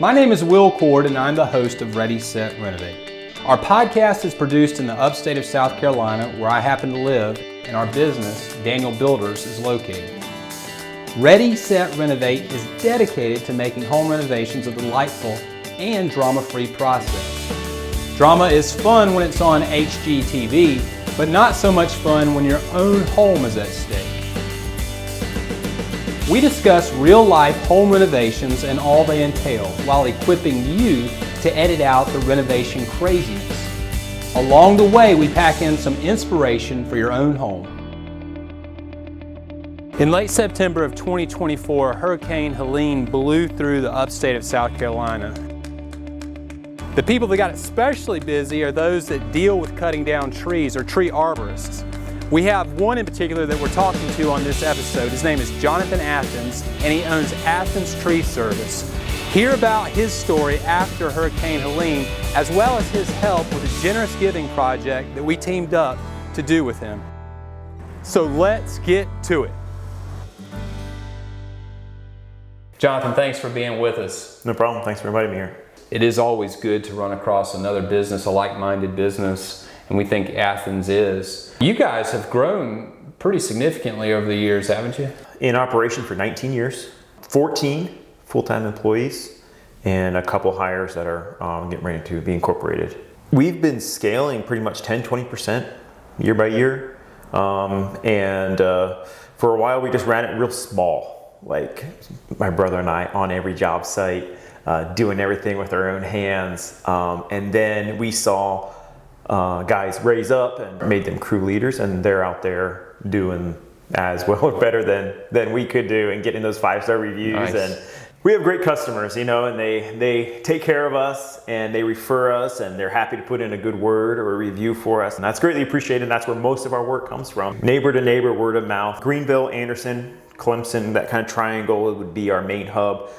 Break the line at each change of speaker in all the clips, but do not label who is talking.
My name is Will Cord and I'm the host of Ready, Set, Renovate. Our podcast is produced in the upstate of South Carolina where I happen to live and our business, Daniel Builders, is located. Ready, Set, Renovate is dedicated to making home renovations a delightful and drama-free process. Drama is fun when it's on HGTV, but not so much fun when your own home is at stake. We discuss real-life home renovations and all they entail while equipping you to edit out the renovation craziness. Along the way, we pack in some inspiration for your own home. In late September of 2024, Hurricane Helene blew through the upstate of South Carolina. The people that got especially busy are those that deal with cutting down trees, or tree arborists. We have one in particular that we're talking to on this episode. His name is Jonathan Athens, and he owns Athens Tree Service. Hear about his story after Hurricane Helene, as well as his help with a generous giving project that we teamed up to do with him. So let's get to it. Jonathan, thanks for being with us.
No problem. Thanks for inviting me here.
It is always good to run across another business, a like-minded business, and we think Athens is. You guys have grown pretty significantly over the years, haven't you?
In operation for 19 years, 14 full-time employees, and a couple hires that are getting ready to be incorporated. We've been scaling pretty much 10-20% year by year, and for a while we just ran it real small, like my brother and I on every job site, doing everything with our own hands, and then we saw guys raise up and made them crew leaders, and they're out there doing as well or better than we could do and getting those 5-star reviews. Nice. And we have great customers, and they take care of us and they refer us and they're happy to put in a good word or a review for us, and that's greatly appreciated, and that's where most of our work comes from. Neighbor to neighbor, word of mouth. Greenville, Anderson, Clemson, that kind of triangle would be our main hub.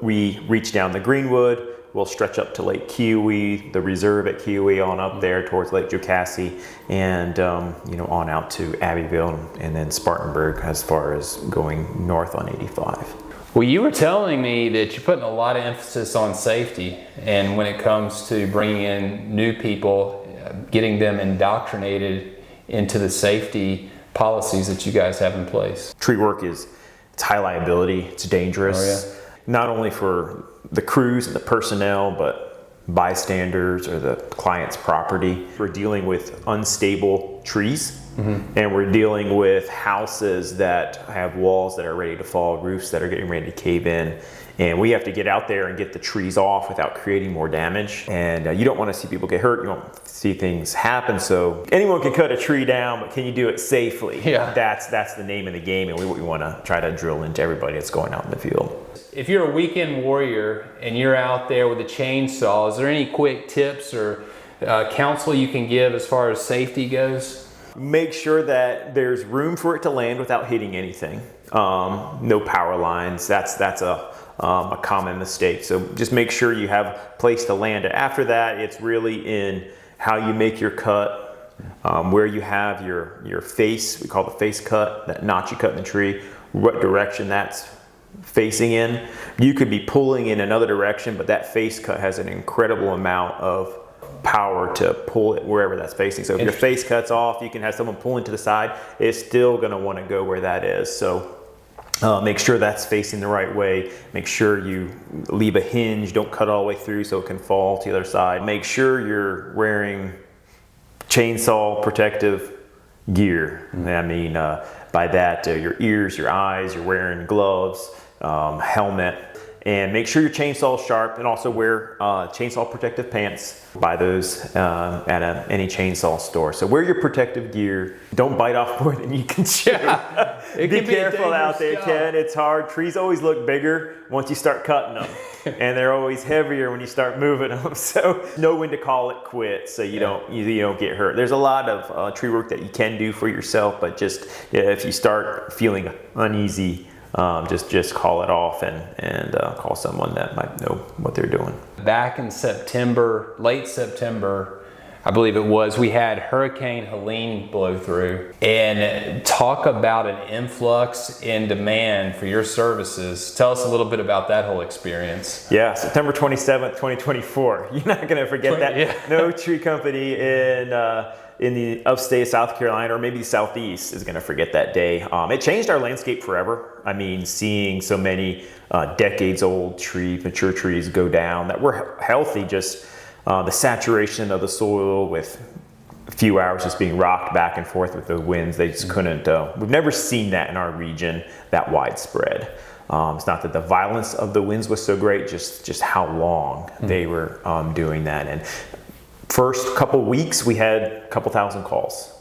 We reach down the Greenwood, we'll stretch up to Lake Kiowee, the reserve at Kiowee, on up there towards Lake Jocassee, and on out to Abbeville, and then Spartanburg as far as going north on 85.
Well, you were telling me that you're putting a lot of emphasis on safety, and when it comes to bringing in new people, getting them indoctrinated into the safety policies that you guys have in place.
Tree work it's high liability, it's dangerous.
Oh, yeah.
Not only for the crews and the personnel, but bystanders or the client's property. We're dealing with unstable trees, and we're dealing with houses that have walls that are ready to fall, roofs that are getting ready to cave in, and we have to get out there and get the trees off without creating more damage. And you don't want to see people get hurt, you don't see things happen, so anyone can cut a tree down, but can you do it safely?
Yeah. That's
the name of the game, and we want to try to drill into everybody that's going out in the field.
If you're a weekend warrior and you're out there with a chainsaw, is there any quick tips or counsel you can give as far as safety goes?
Make sure that there's room for it to land without hitting anything. No power lines, that's a common mistake. So just make sure you have a place to land it. After that, it's really in how you make your cut, where you have your face, we call the face cut, that notch you cut in the tree, what direction that's facing in. You could be pulling in another direction, but that face cut has an incredible amount of power to pull it wherever that's facing. So if your face cuts off, you can have someone pulling to the side, it's still going to want to go where that is. So make sure that's facing the right way. Make sure you leave a hinge, don't cut all the way through so it can fall to the other side. Make sure you're wearing chainsaw protective gear. I mean, by that, your ears, your eyes, you're wearing gloves, helmet, and make sure your chainsaw is sharp, and also wear chainsaw protective pants. Buy those at any chainsaw store. So wear your protective gear. Don't bite off more than you can chew.
Yeah,
Be careful out there, Ken. It's hard. Trees always look bigger once you start cutting them, and they're always heavier when you start moving them. So know when to call it quits, so you don't get hurt. There's a lot of tree work that you can do for yourself, but just if you start feeling uneasy, just call it off and call someone that might know what they're doing.
Back in September, late September, I believe it was, we had Hurricane Helene blow through. And talk about an influx in demand for your services. Tell us a little bit about that whole experience.
Yeah, September 27th, 2024. You're not going to forget that.
Yeah.
No tree company in the upstate of South Carolina, or maybe the Southeast, is going to forget that day. It changed our landscape forever. I mean, seeing so many decades-old mature trees go down that were healthy, just the saturation of the soil with a few hours just being rocked back and forth with the winds, they just couldn't. We've never seen that in our region that widespread. It's not that the violence of the winds was so great, just how long they were doing that. And first couple weeks, we had a couple thousand calls.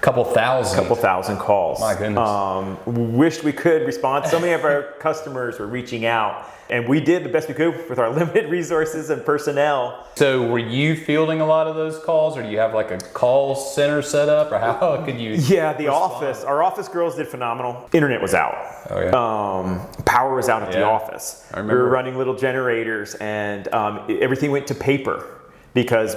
Couple thousand
calls.
My goodness.
Wished we could respond. So many of our customers were reaching out, and we did the best we could with our limited resources and personnel.
So were you fielding a lot of those calls, or do you have like a call center set up, or how could you?
Yeah, our office girls did phenomenal. Internet was out.
Oh yeah.
Power was out at the office.
I remember.
We were running little generators, and everything went to paper, because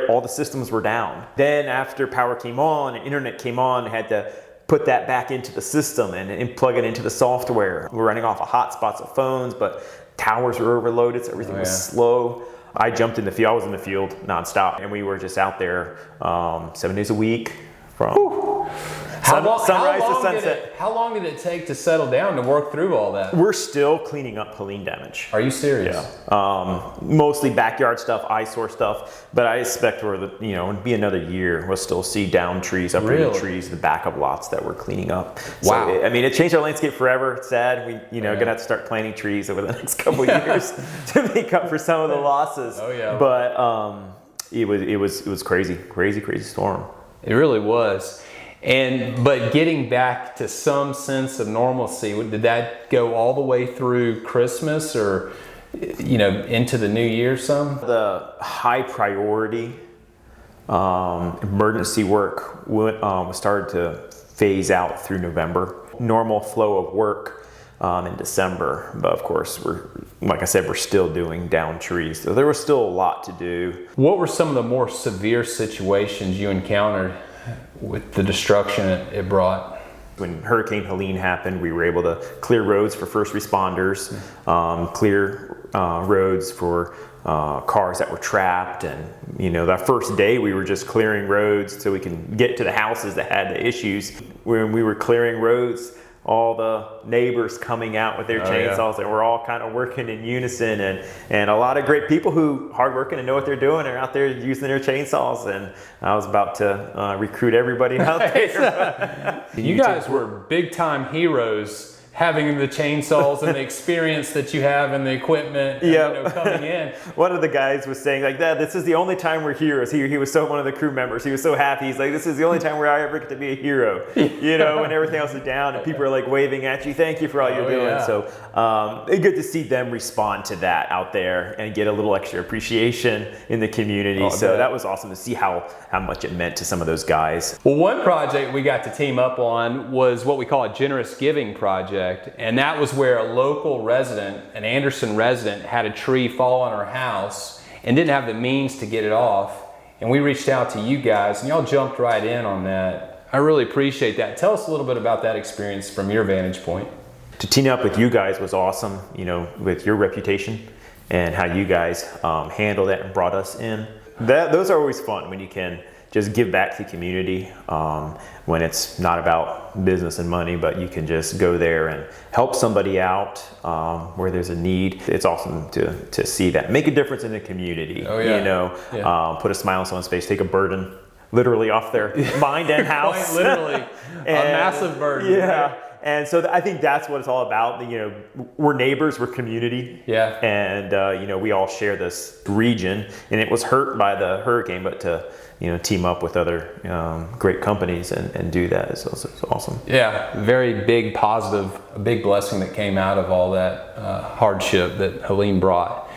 all the systems were down. Then after power came on and internet came on, I had to put that back into the system and plug it into the software. We're running off of hotspots of phones, but towers were overloaded, so everything was slow. I jumped in the field. I was in the field nonstop, and we were just out there 7 days a week from sunrise to sunset.
How long did it take to settle down to work through all that?
We're still cleaning up Helene damage.
Are you serious?
Yeah. Mostly backyard stuff, eyesore stuff, but I expect it'll be another year. We'll still see down trees, uprooted trees, the backup lots that we're cleaning up.
Wow.
So, it changed our landscape forever. It's sad. We gonna have to start planting trees over the next couple of years to make up for some of the losses.
Oh yeah.
But it was crazy storm.
It really was. But getting back to some sense of normalcy, did that go all the way through Christmas, or into the new year some?
The high priority emergency work was started to phase out through November. Normal flow of work in December, but of course we're still doing down trees, so there was still a lot to do.
What were some of the more severe situations you encountered with the destruction it brought?
When Hurricane Helene happened, we were able to clear roads for first responders, clear roads for cars that were trapped, and that first day we were just clearing roads so we can get to the houses that had the issues. When we were clearing roads, all the neighbors coming out with their chainsaws, and we're all kind of working in unison, and a lot of great people who hardworking and know what they're doing are out there using their chainsaws, and I was about to recruit everybody out there.
You guys were big time heroes, having the chainsaws and the experience that you have and the equipment coming in.
One of the guys was saying like, "Dad, this is the only time we're heroes." He was one of the crew members. He was so happy. He's like, "This is the only time where I ever get to be a hero." When everything else is down and people are like waving at you, "Thank you for all you're doing."
Yeah.
So it's good to see them respond to that out there and get a little extra appreciation in the community. That was awesome to see how much it meant to some of those guys.
Well, one project we got to team up on was what we call a generous giving project. And that was where a local resident, an Anderson resident, had a tree fall on her house and didn't have the means to get it off. And we reached out to you guys, and y'all jumped right in on that. I really appreciate that. Tell us a little bit about that experience from your vantage point.
To team up with you guys was awesome, with your reputation and how you guys handled that and brought us in. Those are always fun when you can just give back to the community, when it's not about business and money, but you can just go there and help somebody out where there's a need. It's awesome to see that. Make a difference in the community.
Oh, yeah.
Put a smile on someone's face, take a burden literally off their mind and house.
Literally, a massive burden.
Yeah.
Right?
And so I think that's what it's all about. We're neighbors, we're community.
Yeah.
And we all share this region, and it was hurt by the hurricane, but to team up with other great companies and do that is awesome.
Yeah, very big positive, a big blessing that came out of all that hardship that Helene brought.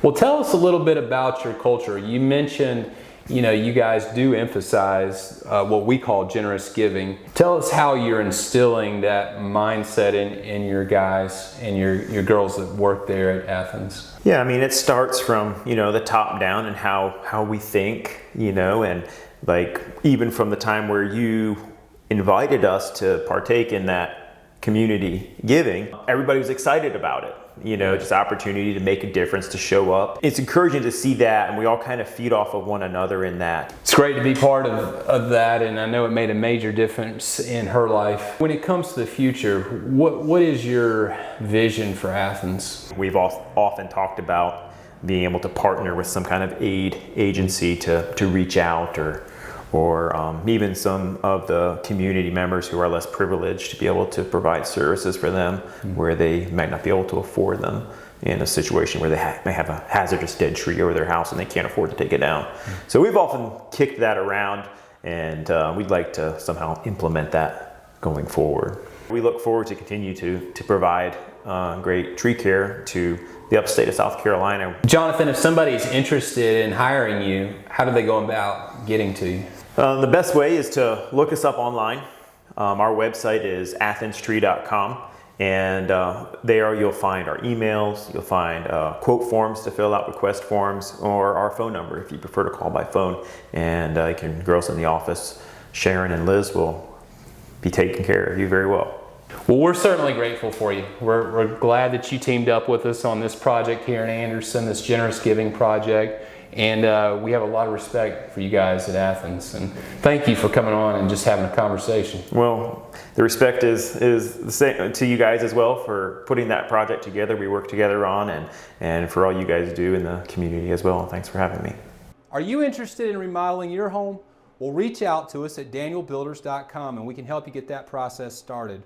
Well, tell us a little bit about your culture. You mentioned You know, you guys do emphasize what we call generous giving. Tell us how you're instilling that mindset in your guys and your girls that work there at Athens.
Yeah, I mean, it starts from, you know, the top down and how we think, you know, and like even from the time where you invited us to partake in that community giving, everybody was excited about it. You know, just opportunity to make a difference, to show up. It's encouraging to see that, and we all kind of feed off of one another in that.
It's great to be part of that, and I know it made a major difference in her life. When it comes to the future, what is your vision for Athens?
We've often talked about being able to partner with some kind of aid agency to reach out, or even some of the community members who are less privileged, to be able to provide services for them where they might not be able to afford them in a situation where they may have a hazardous dead tree over their house and they can't afford to take it down. So we've often kicked that around, and we'd like to somehow implement that going forward. We look forward to continue to provide great tree care to the upstate of South Carolina.
Jonathan, if somebody's interested in hiring you, how do they go about getting to you?
The best way is to look us up online. Our website is athenstree.com, and there you'll find our emails, you'll find quote forms to fill out, request forms, or our phone number if you prefer to call by phone. And girls in the office, Sharon and Liz, will be taking care of you very well.
Well, we're certainly grateful for you. We're glad that you teamed up with us on this project here in Anderson, this generous giving project. And we have a lot of respect for you guys at Athens. And thank you for coming on and just having a conversation.
Well, the respect is the same to you guys as well for putting that project together. We work together on, and for all you guys do in the community as well. Thanks for having me.
Are you interested in remodeling your home? Well, reach out to us at danielbuilders.com and we can help you get that process started.